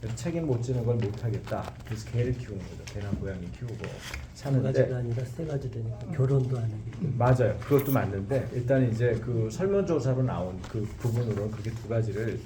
그래서 책임 못 지는 걸 못 하겠다. 그래서 개를 키우는 거죠. 개나 고양이 키우고 두 사는데 가지가 아니라 세 가지 되니까 결혼도 안 하기 때문에. 맞아요. 그것도 맞는데 일단 이제 그 설문조사로 나온 그 부분으로는 그게 두 가지를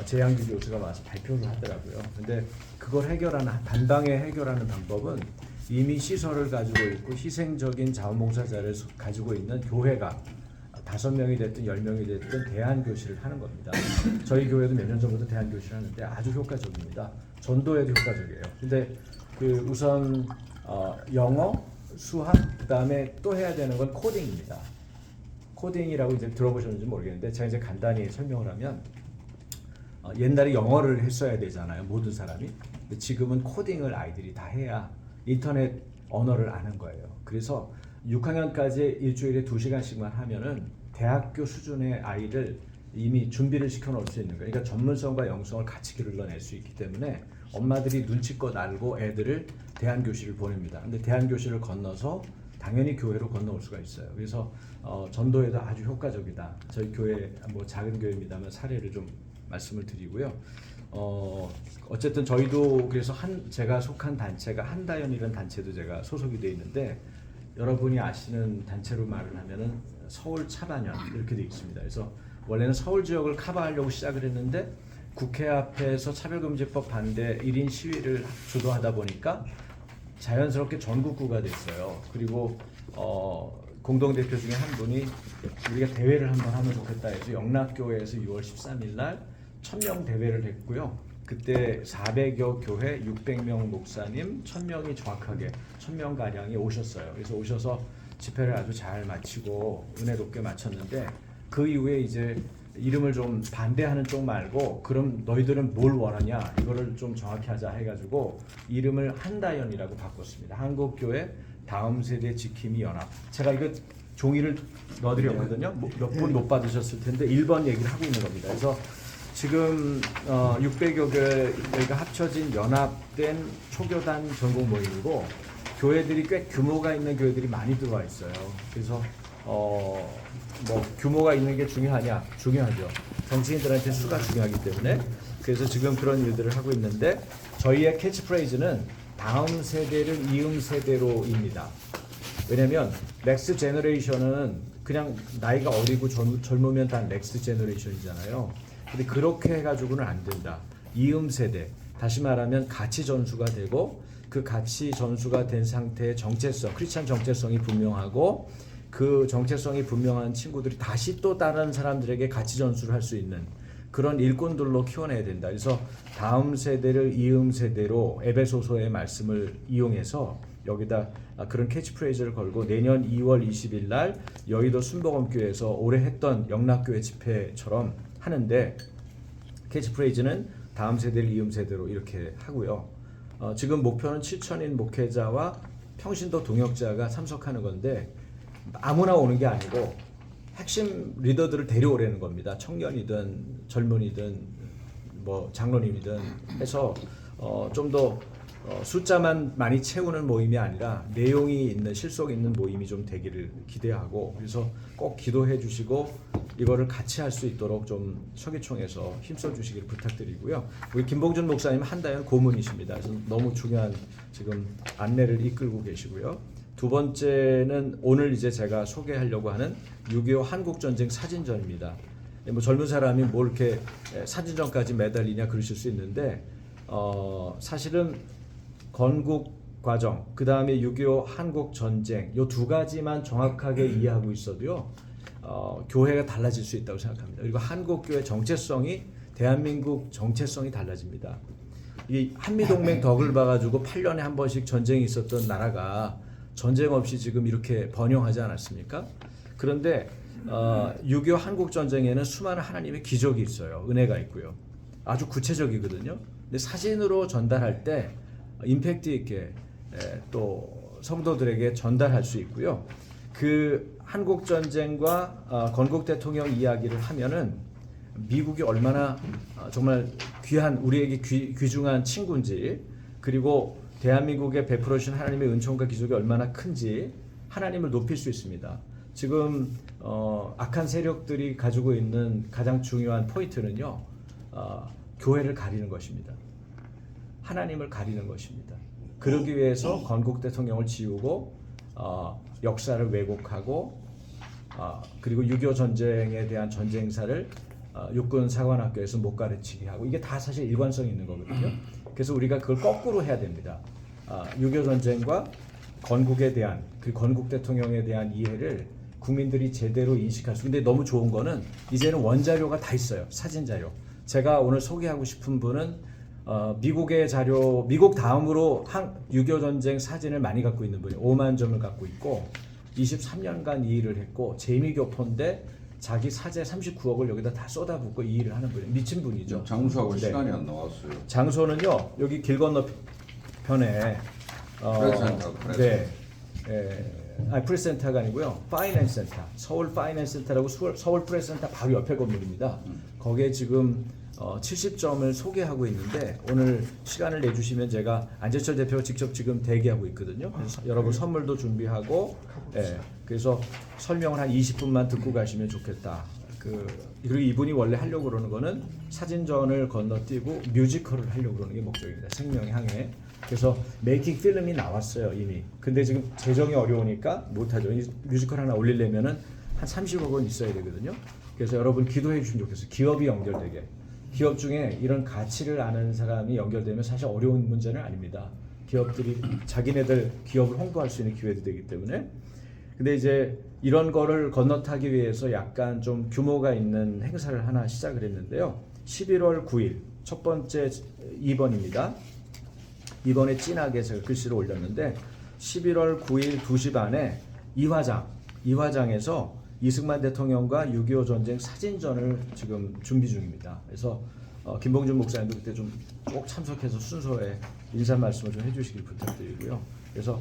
재양규 교수가 와서 발표를 하더라고요. 근데 그걸 해결하는 단방에 해결하는 방법은 이미 시설을 가지고 있고 희생적인 자원봉사자를 가지고 있는 교회가 5명이 됐든 10명이 됐든 대안교실을 하는 겁니다. 저희 교회도 몇 년 전부터 대안교실을 하는데 아주 효과적입니다. 전도에도 효과적이에요. 근데 그 우선 영어, 수학, 그다음에 또 해야 되는 건 코딩입니다. 코딩이라고 이제 들어보셨는지 모르겠는데 제가 이제 간단히 설명을 하면 옛날에 영어를 했어야 되잖아요. 모든 사람이. 근데 지금은 코딩을 아이들이 다 해야 인터넷 언어를 아는 거예요. 그래서 6학년까지 일주일에 2시간씩만 하면은 대학교 수준의 아이를 이미 준비를 시켜 놓을 수 있는 거예요. 그러니까 전문성과 영성을 같이 길러낼 수 있기 때문에 엄마들이 눈치껏 알고 애들을 대안교실을 보냅니다. 근데 대안교실을 건너서 당연히 교회로 건너올 수가 있어요. 그래서 전도에도 아주 효과적이다. 저희 교회 뭐 작은 교회입니다만 사례를 좀 말씀을 드리고요. 어쨌든 저희도 그래서 제가 속한 단체가 한다연이라는 단체도 제가 소속이 돼 있는데 여러분이 아시는 단체로 말을 하면은 서울 차반연 이렇게 돼 있습니다. 그래서 원래는 서울 지역을 커버하려고 시작을 했는데 국회 앞에서 차별금지법 반대 1인 시위를 주도하다 보니까 자연스럽게 전국구가 됐어요. 그리고 공동대표 중에 한 분이 우리가 대회를 한번 하면 좋겠다 해서 영락교회에서 6월 13일 날 1000명 대회를 했고요. 그때 400여 교회 600명 목사님 1000명이 정확하게 1000명 가량이 오셨어요. 그래서 오셔서 집회를 아주 잘 마치고 은혜롭게 마쳤는데 그 이후에 이제 이름을 좀 반대하는 쪽 말고 그럼 너희들은 뭘 원하냐 이거를 좀 정확히 하자 해가지고 이름을 한다연이라고 바꿨습니다. 한국교회 다음 세대 지킴이 연합. 제가 이거 종이를 넣어드렸거든요. 몇 분 못 받으셨을 텐데 1번 얘기를 하고 있는 겁니다. 그래서 지금 600여 교회가 합쳐진 연합된 초교단 전공 모임이고 교회들이 꽤 규모가 있는 교회들이 많이 들어와 있어요. 그래서 뭐 규모가 있는 게 중요하냐? 중요하죠. 정치인들한테 수가 중요하기 때문에 그래서 지금 그런 일들을 하고 있는데 저희의 캐치프레이즈는 다음 세대를 이음 세대로입니다. 왜냐하면 넥스트 제너레이션은 그냥 나이가 어리고 젊으면 다 넥스트 제너레이션이잖아요. 근데 그렇게 해가지고는 안 된다. 이음 세대, 다시 말하면 가치 전수가 되고 그 가치 전수가 된 상태의 정체성, 크리스찬 정체성이 분명하고 그 정체성이 분명한 친구들이 다시 또 다른 사람들에게 가치 전수를 할 수 있는 그런 일꾼들로 키워내야 된다. 그래서 다음 세대를 이음 세대로 에베소서의 말씀을 이용해서 여기다 그런 캐치프레이즈를 걸고 내년 2월 20일 날 여의도 순복음교회에서 올해 했던 영락교회 집회처럼 하는데 캐치프레이즈는 다음 세대를 이음 세대로 이렇게 하고요. 지금 목표는 7,000인 목회자와 평신도 동역자가 참석하는 건데 아무나 오는 게 아니고 핵심 리더들을 데려오려는 겁니다. 청년이든 젊은이든 뭐 장로님이든 해서 좀 더 숫자만 많이 채우는 모임이 아니라 내용이 있는 실속 있는 모임이 좀 되기를 기대하고 그래서 꼭 기도해 주시고 이거를 같이 할 수 있도록 좀 서기총에서 힘써 주시기를 부탁드리고요. 우리 김봉준 목사님 한다연 고문이십니다. 그래서 너무 중요한 지금 안내를 이끌고 계시고요. 두 번째는 오늘 이제 제가 소개하려고 하는 6.25 한국전쟁 사진전입니다. 뭐 젊은 사람이 뭐 이렇게 사진전까지 매달리냐 그러실 수 있는데 사실은 건국 과정, 그 다음에 6.25 한국전쟁 이 두 가지만 정확하게 이해하고 있어도요 교회가 달라질 수 있다고 생각합니다. 그리고 한국교회 정체성이 대한민국 정체성이 달라집니다. 이 한미동맹 덕을 봐가지고 8년에 한 번씩 전쟁이 있었던 나라가 전쟁 없이 지금 이렇게 번영하지 않았습니까? 그런데 6.25 한국전쟁에는 수많은 하나님의 기적이 있어요. 은혜가 있고요. 아주 구체적이거든요. 근데 사진으로 전달할 때 임팩트 있게 또 성도들에게 전달할 수 있고요. 그 한국전쟁과 건국 대통령 이야기를 하면은 미국이 얼마나 정말 귀한 우리에게 귀중한 친구인지 그리고 대한민국에 베풀어 주신 하나님의 은총과 기적이 얼마나 큰지 하나님을 높일 수 있습니다. 지금 악한 세력들이 가지고 있는 가장 중요한 포인트는요. 교회를 가리는 것입니다. 하나님을 가리는 것입니다. 그러기 위해서 건국 대통령을 지우고 역사를 왜곡하고 그리고 6.25 전쟁에 대한 전쟁사를 육군 사관학교에서 못 가르치게 하고 이게 다 사실 일관성이 있는 거거든요. 그래서 우리가 그걸 거꾸로 해야 됩니다. 6.25 전쟁과 건국에 대한 그 건국 대통령에 대한 이해를 국민들이 제대로 인식할 수. 근데 너무 좋은 거는 이제는 원자료가 다 있어요. 사진 자료. 제가 오늘 소개하고 싶은 분은 미국의 자료, 미국 다음으로 6.25 전쟁 사진을 많이 갖고 있는 분이 5만 점을 갖고 있고 23년간 이 일을 했고 재미교포인데 자기 사재 39억을 여기다 다 쏟아붓고 이 일을 하는 분이에요. 미친 분이죠. 장소하고 네. 시간이 안 나왔어요. 장소는요 여기 길 건너편에 프레스센터. 네, 프레스센터가 아니고요 파이낸스 센터, 서울 파이낸스 센터라고 서울 프레스센터 바로 옆에 건물입니다. 거기에 지금 70점을 소개하고 있는데 오늘 시간을 내주시면 제가 안재철 대표가 직접 지금 대기하고 있거든요. 그래서 여러분 선물도 준비하고 그래서 설명을 한 20분만 듣고 가시면 좋겠다. 그리고 이분이 원래 하려고 그러는 거는 사진전을 건너뛰고 뮤지컬을 하려고 그러는 게 목적입니다. 생명의 항해. 그래서 메이킹 필름이 나왔어요 이미. 근데 지금 재정이 어려우니까 못하죠. 이 뮤지컬 하나 올리려면은 한 30억 원 있어야 되거든요. 그래서 여러분 기도해 주시면 좋겠어요. 기업이 연결되게. 기업 중에 이런 가치를 아는 사람이 연결되면 사실 어려운 문제는 아닙니다. 기업들이 자기네들 기업을 홍보할 수 있는 기회도 되기 때문에. 근데 이제 이런 거를 건너타기 위해서 약간 좀 규모가 있는 행사를 하나 시작을 했는데요. 11월 9일 첫 번째 2번입니다. 이번에 진하게 제가 글씨를 올렸는데 11월 9일 2시 반에 이화장에서 이승만 대통령과 6.25 전쟁 사진전을 지금 준비 중입니다. 그래서 김봉준 목사님도 그때 좀 꼭 참석해서 순서에 인사 말씀을 좀 해주시길 부탁드리고요. 그래서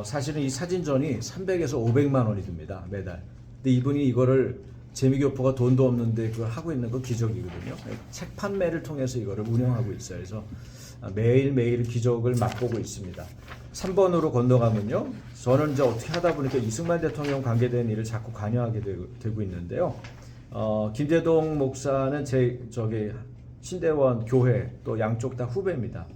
사실은 이 사진전이 300에서 500만 원이 듭니다 매달. 근데 이분이 이거를 재미교포가 돈도 없는데 그걸 하고 있는 거 기적이거든요. 책 판매를 통해서 이거를 운영하고 있어요. 그래서 매일매일 기적을 맛보고 있습니다. 3번으로 건너가면요. 저는 이제 어떻게 하다 보니까 이승만 대통령 관계된 일을 자꾸 관여하게 되고 있는데요. 김재동 목사는 저기 신대원 교회 또 양쪽 다 후배입니다.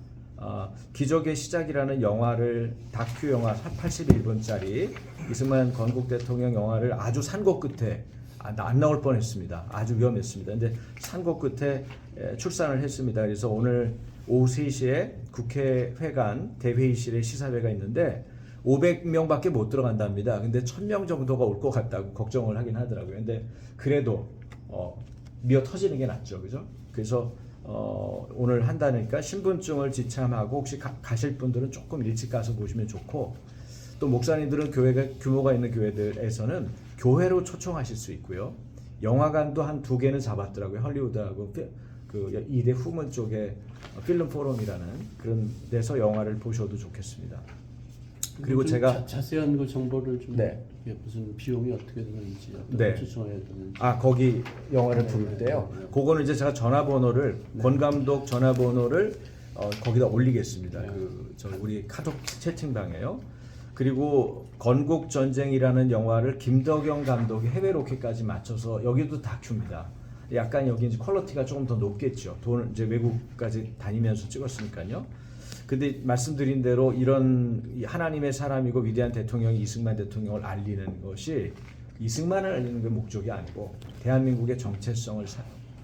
기적의 시작이라는 영화를 다큐 영화 81분짜리 이승만 건국 대통령 영화를 아주 산고 끝에 안 나올 뻔했습니다. 아주 위험했습니다. 근데 산고 끝에 출산을 했습니다. 그래서 오늘 오후 3시에 국회회관 대회의실에 시사회가 있는데 500명밖에 못 들어간답니다. 근데 1000명 정도가 올 것 같다고 걱정을 하긴 하더라고요. 근데 그래도 미어 터지는 게 낫죠, 그죠? 그래서 오늘 한다니까 신분증을 지참하고 혹시 가실 분들은 조금 일찍 가서 보시면 좋고, 또 목사님들은 교회가 규모가 있는 교회들에서는 교회로 초청하실 수 있고요. 영화관도 한 2개는 잡았더라고요. 헐리우드하고 그 이대 후문 쪽에 필름 포럼이라는 그런 데서 영화를 보셔도 좋겠습니다. 그리고 제가 자세한 그 정보를 좀 네. 이게 무슨 비용이 어떻게 되는지 네. 추천해야 되는지. 거기 영화를 네, 부를 때요. 네. 그거는 이제 제가 전화번호를 권 감독 전화번호를 거기다 올리겠습니다. 네. 우리 카톡 채팅방에요. 그리고 건국 전쟁이라는 영화를 김덕영 감독이 해외 로켓까지 맞춰서 여기도 다큐입니다. 약간 여기 이제 퀄리티가 조금 더 높겠죠. 돈 이제 외국까지 다니면서 찍었으니까요. 근데 말씀드린 대로 이런 하나님의 사람이고 위대한 대통령이 이승만 대통령을 알리는 것이 이승만을 알리는 게 목적이 아니고 대한민국의 정체성을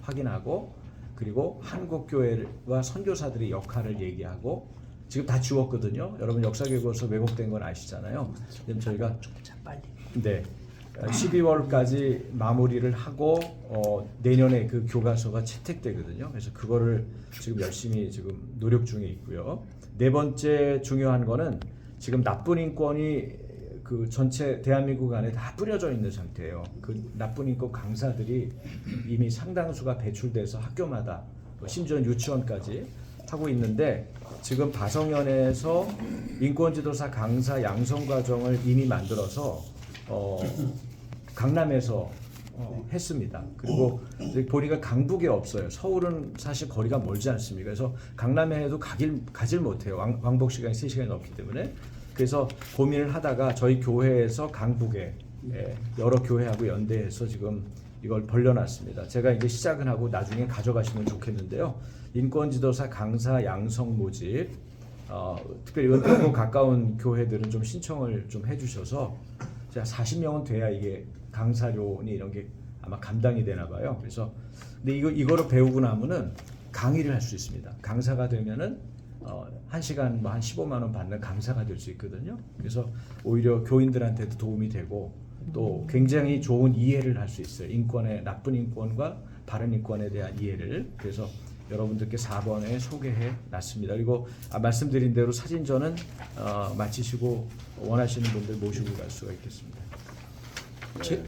확인하고 그리고 한국 교회와 선교사들의 역할을 얘기하고 지금 다 지웠거든요. 여러분 역사교과서 왜곡된 건 아시잖아요. 지금 저희가 빨리. 네. 12월까지 마무리를 하고 내년에 그 교과서가 채택되거든요. 그래서 그거를 지금 열심히 지금 노력 중에 있고요. 네 번째 중요한 거는 지금 나쁜 인권이 그 전체 대한민국 안에 다 뿌려져 있는 상태예요. 그 나쁜 인권 강사들이 이미 상당수가 배출돼서 학교마다 심지어 유치원까지 하고 있는데 지금 바성연에서 인권지도사 강사 양성 과정을 이미 만들어서 강남에서 했습니다. 그리고 보니까 강북에 없어요. 서울은 사실 거리가 멀지 않습니까? 그래서 강남에 해도 가질 못해요. 왕복 시간이 3시간이 넘기 때문에. 그래서 고민을 하다가 저희 교회에서 강북에 여러 교회하고 연대해서 지금 이걸 벌려놨습니다. 제가 이제 시작은 하고 나중에 가져가시면 좋겠는데요. 인권지도사 강사 양성 모집, 특별히 은평구 가까운 교회들은 좀 신청을 좀 해주셔서 자 40명은 돼야 이게 강사료니 이런 게 아마 감당이 되나 봐요. 그래서 근데 이거를 배우고 나면은 강의를 할 수 있습니다. 강사가 되면은 1시간 뭐 한 15만 원 받는 강사가 될 수 있거든요. 그래서 오히려 교인들한테도 도움이 되고 또 굉장히 좋은 이해를 할 수 있어요. 인권의 나쁜 인권과 바른 인권에 대한 이해를. 그래서 여러분들께 4번에 소개해 놨습니다. 그리고 말씀드린 대로 사진전은 마치시고 원하시는 분들 모시고 갈 수가 있겠습니다.